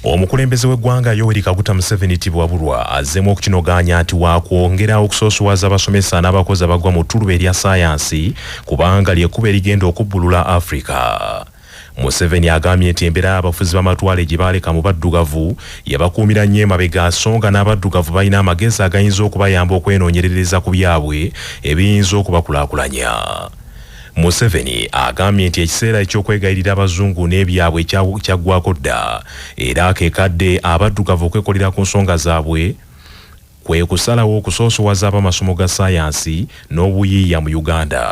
Omukulembeze w'eggwanga Yoweri Kaguta Museveni tibwabulwa azemu okukinoganya nti waakwongera okusoosowaza abasomesa n'abakozi abagwa mu ttuluba erya saayansi kubanga ly'ekkubo erigenda okubbulula Afrika. Museveni agambye nti embeera y'abafuzi b'amatwale gye baaleka mu baddugavu yabakuumira nnyo emabega songa n'abaddugavu balina amagezi agayinza okubayamba okwenoonyerereza ku byabwe ebiyinza okubakulaakulanya. Museveni agambye nti ekiseera eky'okwegayirira abazungu n'ebyabwe kyaggwako dda era akeekadde abaddugavu okwekolera ku nsonga zaabwe kwe kusalawo okusoosowaza ab'amasomo ga saayansi n'obuyiiya mu Uganda.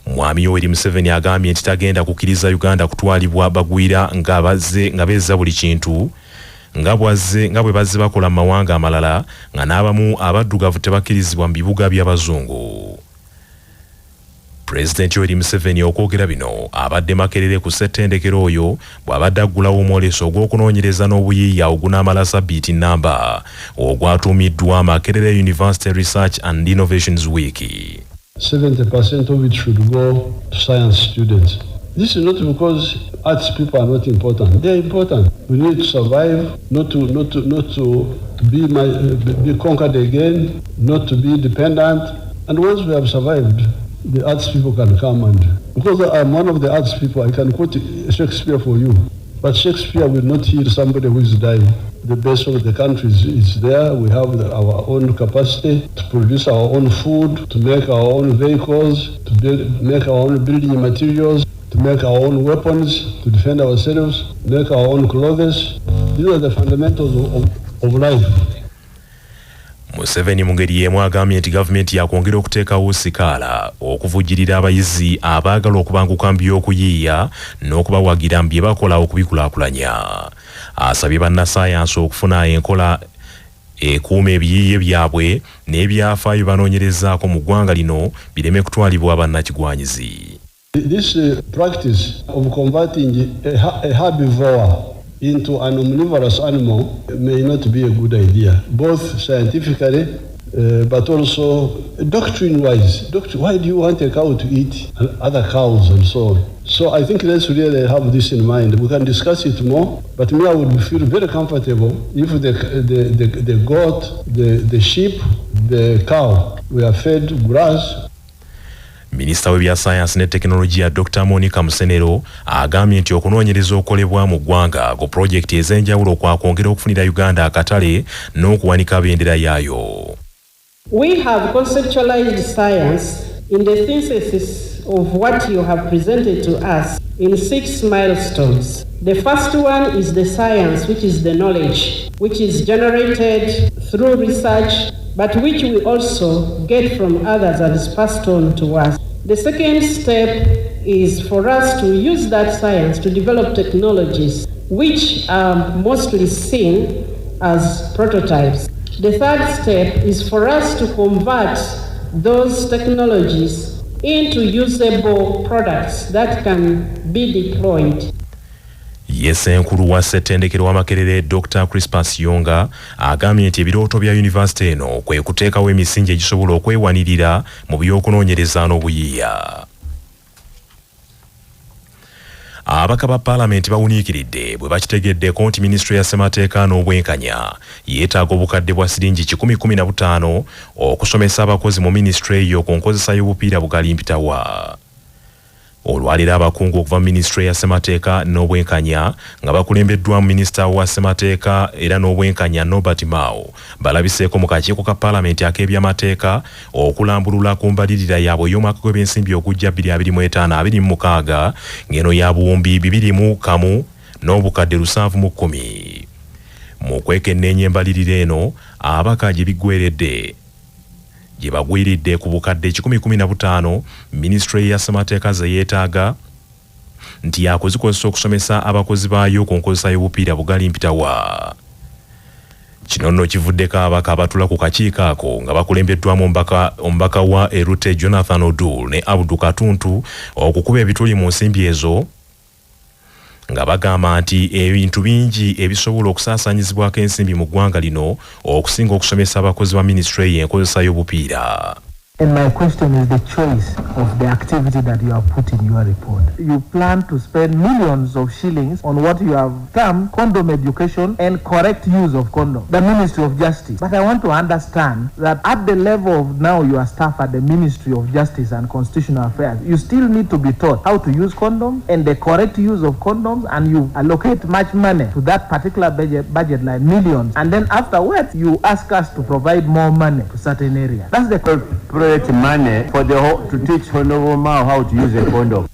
Mwami Yoweri Museveni agambye nti tagenda kukkiriza Uganda kutwalibwa bagwira nga beeza buli kintu nga bwe bazze bakola mu mawanga amalala nga n'abamu abaddugavu tebakkirizibwa mu bibuga by'abazungu. President Yoweri Museveni okwogera bino abadde Makerere ku ssettendekero oyo bw'abadde aggulawo omwoleso ogw'okunoonyereza n'obuyiiya ogunaamala sabbiiti nnamba ogwatuumiddwa Makerere University Research and Innovations Week. 70% of it should go to science students. This is not because arts people are not important. They are important. We need to survive, not to be conquered again, not to be dependent. And once we have survived, the arts people can come and because I'm one of the arts people, I can quote Shakespeare for you. But Shakespeare will not heal somebody who is dying. The best of the country is there. We have our own capacity to produce our own food, to make our own vehicles, to make our own building materials, to make our own weapons, to defend ourselves, make our own clothes. These are the fundamentals of life. Museveni mu ngeri y'emu agambye nti gavumenti yakwongera okuteekawo sikaala okuvujjirira abayizi abaagala okubanguka mu by'okuyiiya n'okubawagira mu bye bakola okubikulaakulanya. Asabye bannasaayansi okufuna enkola ekuuma ebiyiiye byabwe n'ebyafaayo banoonyerezaako mu ggwanga lino bireme kutwalibwa bannakigwanyizi. This practice of converting a herbivore into an omnivorous animal may not be a good idea, both scientifically but also doctrine-wise. Why do you want a cow to eat other cows and so on? So I think let's really have this in mind. We can discuss it more, but me, I would feel very comfortable if the goat, the sheep, the cow were fed grass. Minisita w'ebya science ne technology Dr. Monica Musenero agambye nti okunoonyereza okukolebwa mu ggwanga ku projekiti ez'enjawulo kwakwongera okufunira Uganda akatale n'okuwanika bendera yaayo. We have conceptualized science in the synthesis of what you have presented to us in 6 milestones. The first one is the science, which is the knowledge, which is generated through research, but which we also get from others and is passed on to us. The second step is for us to use that science to develop technologies which are mostly seen as prototypes. The third step is for us to convert those technologies into usable products that can be deployed. Enkulu wa ssettendekero wa Makerere Dr. Crispus Yonga agambye nti ebirooto bya yunivasite eno kwe kuteekawo emisingi egisobola okwewanirira mu by'okunoonyereza n'obuyiiya. Ababaka ba Paalamenti bawuniikiridde bwe bakitegeddeko nti Minisitule ya Ssemateeka n'Obwenkanya yeetaaga obukadde bwa siringi 115 okusomesa abakozi mu minisitule eyo ku nkozesa y'obupiira bugalimpitawa. Olwaliro abakungu okuva mu Minisitule ya Ssemateeka n'Obwenkanya nga bakulembeddwa mu Minisita wa Ssemateeka era n'Obwenkanya Norbert Mao balabiseeko mu kakiiko ka Paalamenti ak'ebyamateeka okulambulula ku mbalirira yaabwe y'omwaka gw'ebyensimbi ogujja 2025-26 ng'eno ya buwumbi 2,100 n'obukadde 710. Mu kwekenneenya embalirira eno ababaka gye biggweeredde gye bagwiridde ku bukadde 115 Minisitule ya Ssemateeka ze yeetaaga nti yakozikozesa okusomesa abakozi baayo ku nkozesa y'obupiira bugalimpitawa. Kino nno kivuddeko ababaka abatula ku kakiiko ako nga bakulembeddwamu omubaka wa Erute Jonathan Odul ne Abdul Katuntu okukuba ebituli mu nsimbi ezo nga bagamba nti ebintu bingi ebisobola okusaasaanyizibwako ensimbi mu ggwanga lino okusinga okusomesa abakozi ba minisitule y'enkozesa y'obupiira. And my question is the choice of the activity that you have put in your report. You plan to spend millions of shillings on what you have termed condom education and correct use of condom, the Ministry of Justice. But I want to understand that at the level of now your staff at the Ministry of Justice and Constitutional Affairs, you still need to be taught how to use condoms and the correct use of condoms, and you allocate much money to that particular budget line, millions, and then afterwards you ask us to provide more money to certain areas. That's the money for to teach Honorable Mao how to use a condom.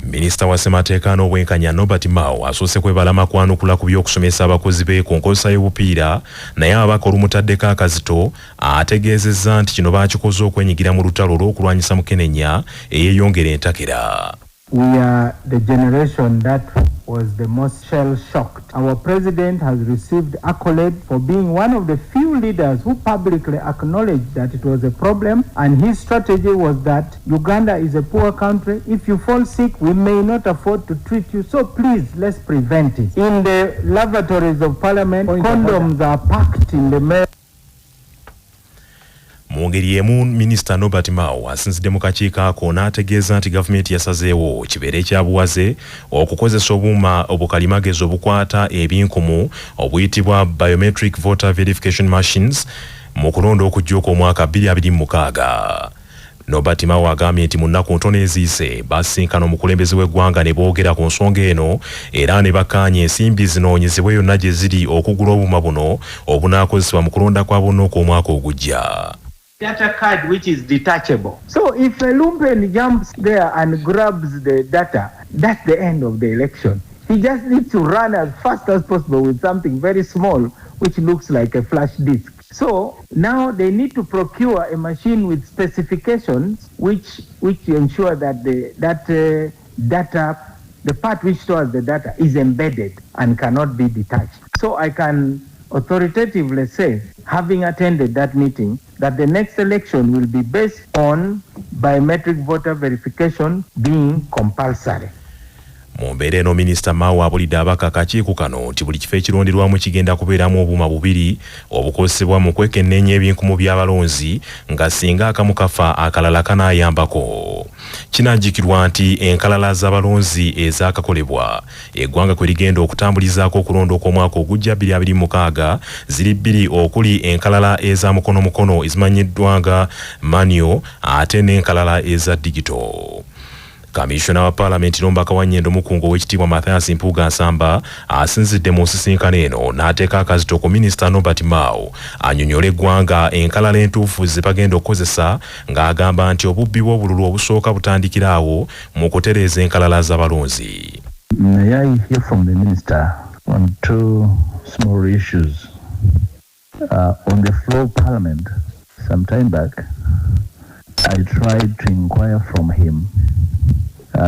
Minisita wa Ssemateeka n'Obwenkanya Nobert Mao asoose kwebalama kwanukula ku by'okusomesa abakozi be ku nkozesa y'obupiira, naye ababaka olumutaddeko akazito ategeezezza nti kino baakikoze okwenyigira mu lutalo olw'okulwanyisa Mukenenya eyeeyongera entakera. We are the generation that was the most shell-shocked. Our president has received accolade for being one of the few leaders who publicly acknowledged that it was a problem, and his strategy was that Uganda is a poor country. If you fall sick, we may not afford to treat you, so please, let's prevent it. In the lavatories of parliament, condoms are packed in the mail. Mu ngeri emu Minisita Nobert Mao asinzidde mu kakiiko ako n'ategeeza nti gavumenti yasazeewo kibeere ekyabuwaze okukozesa obuuma obukalimagezi obukwata ebinkumu obuyitibwa biometric voter verification machines mu kulonda okujjuuka omwaka 2026. Nobert Mao agambye nti mu nnaku ntono eziise basinkana omukulembeze w'eggwanga ne boogera ku nsonga eno era ne bakkaanya ensimbi zinoonyezebwe yonna gye ziri okugula obuuma buno obunaakozesebwa mu kulonda kwa bonna okw'omwaka ogujja. Data card which is detachable. So if a lumpen jumps there and grabs the data, that's the end of the election. He just needs to run as fast as possible with something very small which looks like a flash disk. So now they need to procure a machine with specifications which ensure that the data, the part which stores the data, is embedded and cannot be detached. So I can authoritatively say, having attended that meeting, that the next election will be based on biometric voter verification being compulsory. Mu mbeera eno Minisita Mao abulidde abaka akakiiko kano nti buli kifo ekironderwamu kigenda kubeeramu obuuma bubiri obukozesebwa mu kwekenneenya ebinkumu by'abalonzi nga singa akamu kafa akalala kanaayambako. Kinajjukirwa nti enkalala z'abalonzi ezaakakolebwa eggwanga kwe ligenda okutambulizaako okulonda okw'omwaka ogujja 2026 ziri bbiri, okuli enkalala eza mukono ezimanyiddwa nga manual ate n'enkalala eza digital. Kamishona wa Parliament n'omubaka wa Nnyendo Mukungu ow'ekitiibwa Mathias Mpuuga Nsamba asinzidde mu nsisinkano eno n'ateeka akazito ku Minisita Nobert Mao annyonnyola eggwanga enkalala entuufu ze bagenda okukozesa ng'agamba nti obubbi bw'obululu obusooka butandikira awo mu kutereeza enkalala z'abalonzi. May I hear from the Minister on two small issues? On the floor of Parliament, some time back, I tried to inquire from him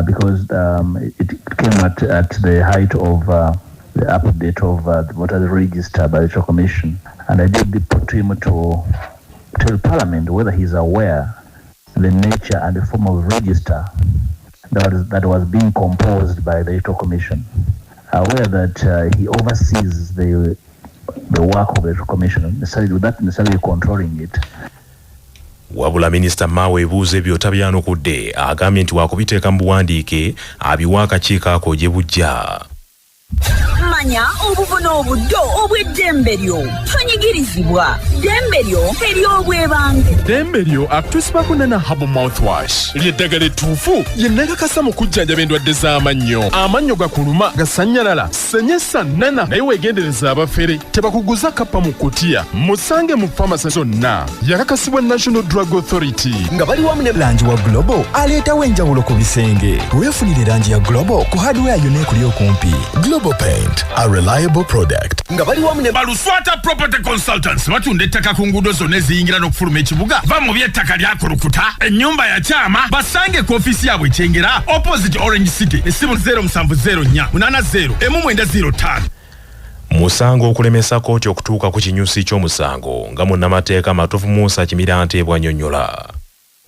because it came at the height of the update of the voter register by the Electoral Commission, and I did put him to tell Parliament whether he's aware the nature and the form of register that was being composed by the Electoral Commission, aware that he oversees the work of the Electoral Commission, without necessarily controlling it. Wabula Minisita Mao ebuuzo ebyo tabyanukudde, agambye nti wakubiteeka mu buwandiike abiwa akakiiko ako gye bujja. Manya obuvuna obuddo obw'eddembe lyo tonyigirizibwa. Ddembe lyo ery'obwebange. Ddembe lyo akutusibako na Habo mouthwash ly'eddagala ettuufu lyennagakasa mu kujjanjaba endwadde z'amannyo. Amannyo gakuluma gasannyalala senyesa nana naye weegendereza abafere tebakuguza kappa mu kutiya. Musange mu famasi zonna. Yakakasibwa National Drug Authority. Nga bali wamu ne langi wa Global aleetawo enjawulo ku bisenge. Weefunire langi ya Global ku hardware yonna ekuli okumpi. Global Paint, a reliable product. Nga bali wamu ne Baluswata Property Consultants batunda ettaka ku nguudo zonna eziyingira n'okufuluma ekibuga. Va mu by'ettaka lyakulukuta ennyumba ya kyama basange ku ofiisi yaabwe Kyengera opposite Orange City essimu 0704 80 1905. Musango okulemesa kooti okutuuka ku kinyusi ky'omusango nga munnamateeka Matovu Musa Kimirante bw'annyonnyola.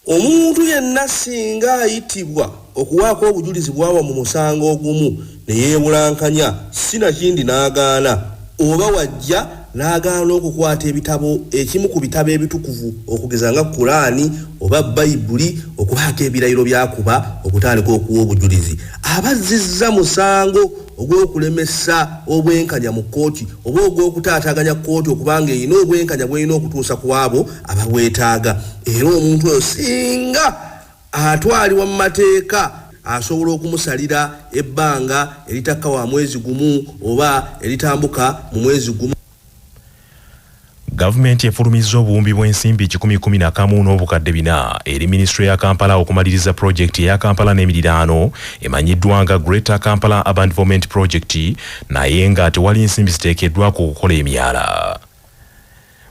Omuntu yenna singa ayitibwa okuwaako obujulizi bwawa mu musango ogumu ne yeebulankanya sinakindi n'agaana oba wajja n'agaana okukwata ebitabo ekimu ku bitabo ebitukuvu okugeza nga Kurani oba Bayibuli okubaako ebirayiro byakuba okutandika okuwa obujulizi. Abazzizza musango ogw'okulemesa obwenkanya mu kkooti oba ogw'okutaataganya kkooti okubanga erina obwenkanya bw'erina okutuusa ku abo ababwetaaga. Era omuntu oyo singa atwalibwa mu mateeka asobola okumusalira ebbanga eritakka wa mwezi gumu oba eritambuka mu mwezi gumu. Gavumenti efulumizza obuwumbi bw'ensimbi 111 n'obukadde 4 eri Ministry ya Kampala okumaliriza projekti eya Kampala n'emiriraano emanyiddwa nga Greater Kampala Urban Development Project, naye nga tewali nsimbi ziteekeddwa ku kukola emyala.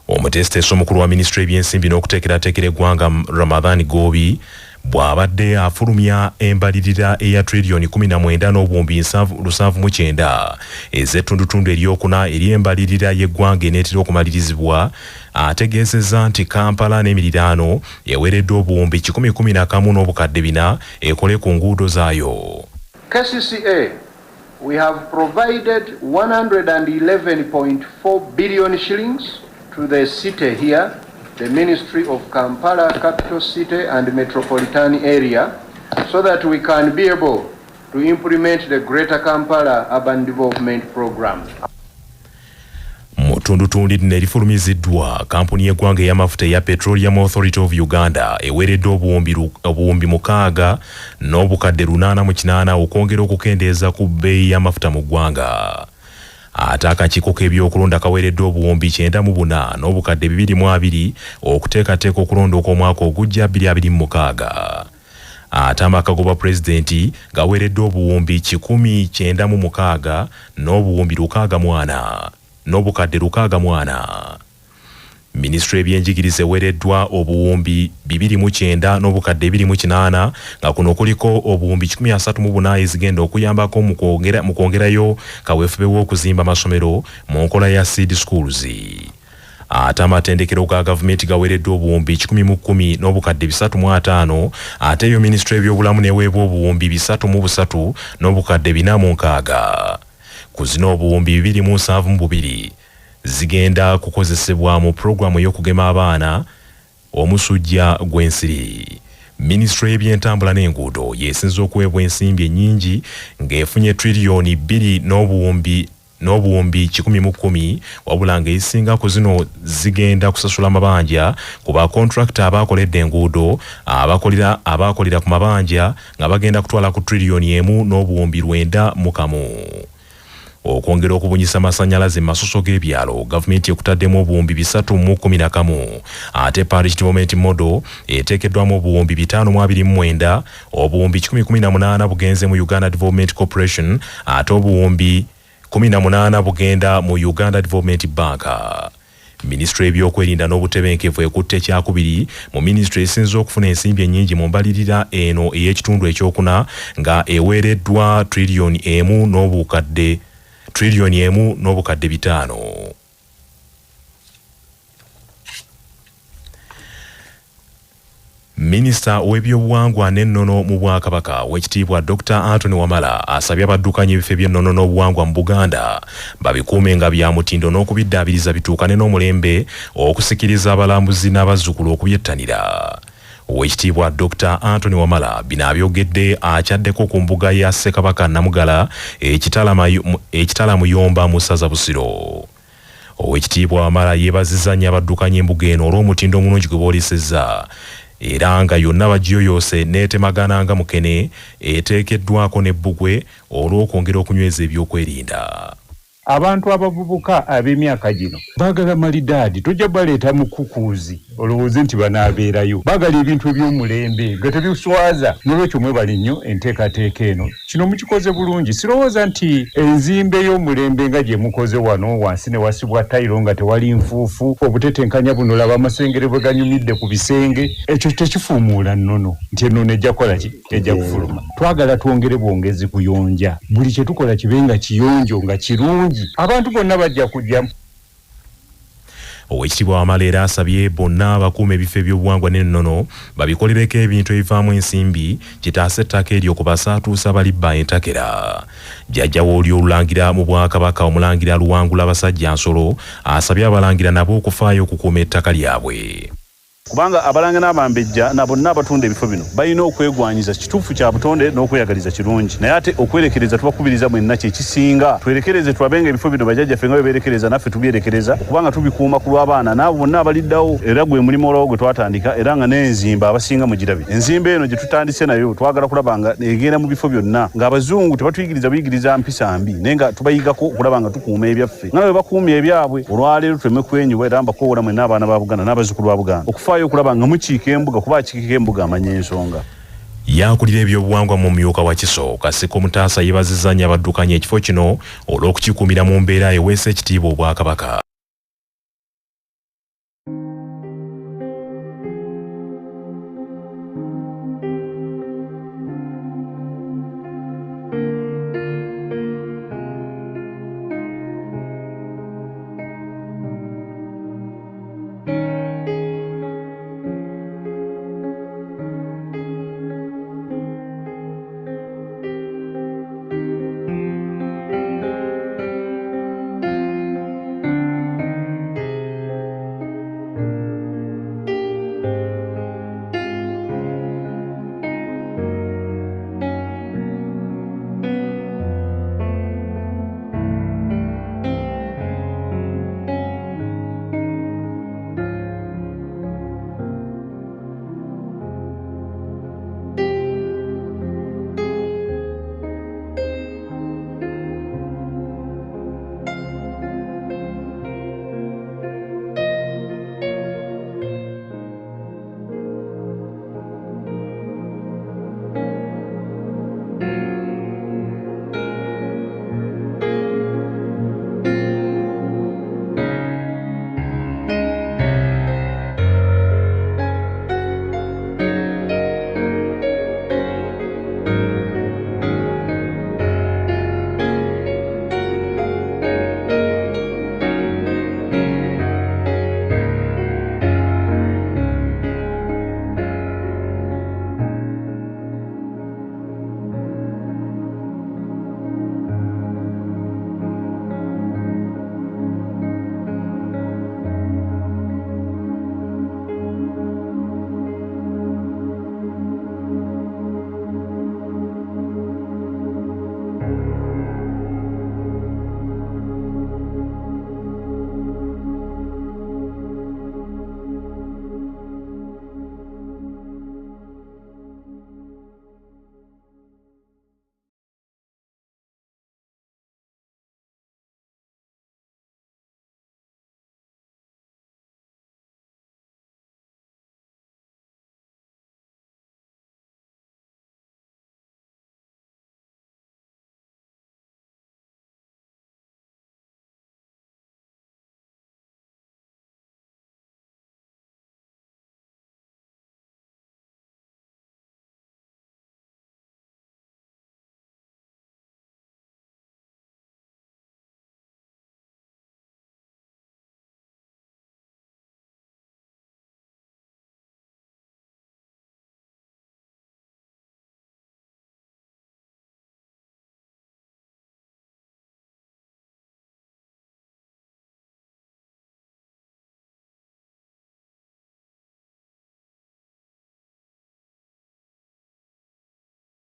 Omutesiteesi omukulu wa Ministry y'ebyensimbi n'okuteekerateekera eggwanga Ramadhan Gobi bw'abadde afulumya embalirira eya trillion 19.79 ez'ettundutundu eryokuna eri embalirira y'eggwanga eneetera okumalirizibwa, ategeezezza nti Kampala n'emiriraano eweereddwa obuwumbi 111 n'obukadde 4 ekole ku nguudo zaayo. KCCA, we have provided 111.4 billion shillings to the city here, the Ministry of Kampala, Capital City and Metropolitan Area, so that we can be able to implement the Greater Kampala Urban Development Program. Mutundutundi nerifulumiziddwa kampuni y'eggwanga ey'amafuta eya Petroleum Authority of Uganda eweereddwa obuwumbi 6 n'obukadde 88 okwongera okukendeeza ku bbeeyi y'amafuta mu ggwanga. Ate akakiiko k'ebyokulonda kaweereddwa obuwumbi 94 n'obukadde 22 okuteekateeka okulonda okw'omwaka ogujja 2026. Ate amaka g'obwa pulezidenti gaweereddwa obuwumbi 196 n'obuwumbi 64 n'obukadde 64. Ministry y'ebyenjigiriza eweereddwa obuwumbi 209 n'obukadde 28 nga kuno kuliko obuwumbi 134 ezigenda okuyambako mu kwongerayo kaweefube w'okuzimba amasomero mu nkola ya seed schools. Ate amatendekero ga gavumenti gaweereddwa obuwumbi 110 n'obukadde 35 ate yo Ministry y'ebyobulamu neweebwa obuwumbi 303 n'obukadde 46. Ku zino obuwumbi 272 zigenda kukozesebwa mu programu y'okugema abaana omusujja gw'ensiri. Ministry y'ebyentambula n'enguudo yeesinza okuweebwa ensimbi ennyingi ng'efunye trillion 2 n'obuwumbi 110, wabula ng'ezisinga ku zino zigenda kusasula mabanja ku bakontrakita abaakoledde enguudo abaakolera ku mabanja nga bagenda kutwala ku trillion 1 n'obuwumbi 91. Okwongera okubunyisa amasannyalaze mu masoso g'ebyalo, gavumenti ekutaddemu obuwumbi 311 ate parish development model eteekeddwamu obuwumbi 529, obuwumbi 118 bugenze mu Uganda Development Corporation ate obuwumbi 18 bugenda mu Uganda Development Bank. Ministry y'ebyokwerinda n'obutebenkevu ekutte ekyakubiri mu ministry esinza okufuna ensimbi ennyingi mu mbalirira eno ey'ekitundu ekyokuna nga eweereddwa trillion 1 n'obukadde 5. Minisita w'ebyobuwangwa n'ennono mu Bwakabaka w'ekitiibwa Dr. Anthony Wamala asabye abaddukanya ebifo by'ennono n'obuwangwa mu Buganda babikuume nga bya mutindo n'okubiddaabiriza bituukane n'omulembe okusikiriza abalambuzi n'abazzukulu okubyettanira. Owekitiibwa Dr. Anthony Wamala bino abyogedde akyaddeko ku mbuga ya Ssekabaka Namugala ekitala Muyomba mu ssaza Busiro. Owekitiibwa Wamala yeebazizza nnyo abaddukanya embuga eno olw'omutindo omulungi gwe boolesezza era nga yonna bagiyoyoose n'etemagananga mukene eteekeddwako n'ebbugwe olw'okwongera okunyweza ebyokwerinda. Abantu abavubuka ab'emyaka gino baagala malidaadi, tojja baleeta mukukuuzi olowooze nti banaabeerayo. Baagala ebintu eby'omulembe nga tebiswaza, n'olwekyo mwebale nnyo enteekateeka eno. Kino mukikoze bulungi. Sirowooza nti enzimba ey'omulembe nga gye mukoze wano wansi ne wasibwa tayiro nga tewali nfuufu, obutetenkanya buno laba amasengere bwe ganyumidde ku bisenge, ekyo tekifuumuula nnono nti ennono ejja kukola ki? Ejja kufuluma. Twagala twongere bwongezi kuyonja, buli kye tukola kibe nga kiyonjo nga kirungi. Abantu bonna bajja kujja. Oweekitiibwa Wamala asabye bonna abakuuma ebifo ebyobuwangwa n'ennono babikolereko ebintu ebivaamu ensimbi kitaase ettaka eryo ku basaatuusa abalibba entakera. Jjajjawo oli olulangira mu Bwakabaka omulangira Luwangula Basajja Nsolo asabye abalangira nabo okufaayo okukuuma ettaka lyabwe. Kubanga abalangira n'abambejja na bonna abatunda ebifo bino balina okwegwanyiza kituufu kya butonde n'okweyagaliza kirungi. Naye ate okwerekereza tubakubiriza mwenna kye kisinga. Twerekereze tulabenga ebifo bino bajjajjaffe nga beberekereza naffe tubyerekereza okubanga tubikuuma ku lw'abaana n'abo bonna abaliddawo era gwe mulimo olwawo gwe twatandika era nga n'enzimba abasinga mu girabe. Enzimba eno gye tutandise nayo twagala kulaba nga egenda mu bifo byonna ng'abazungu tebatuyigiriza buyigiriza mpisa mbi naye nga tubayigako okulaba nga tukuuma ebyaffe nga bwe bakuumye ebyabwe. Olwaleero tuleme kwenyuba era mbakoowola mwenna abaana ba Buganda n'abazzukulu ba Buganda okufaayo okulaba nga mukiika embuga kuba akiika embuga amanya ensonga. Yakulira ebyobuwangwa mu Myuka wa Kiso Kasiko Mutaasa yeebazizza nnyo abaddukanya ekifo kino olw'okukikuumira mu mbeera eweesa ekitiibwa Obwakabaka.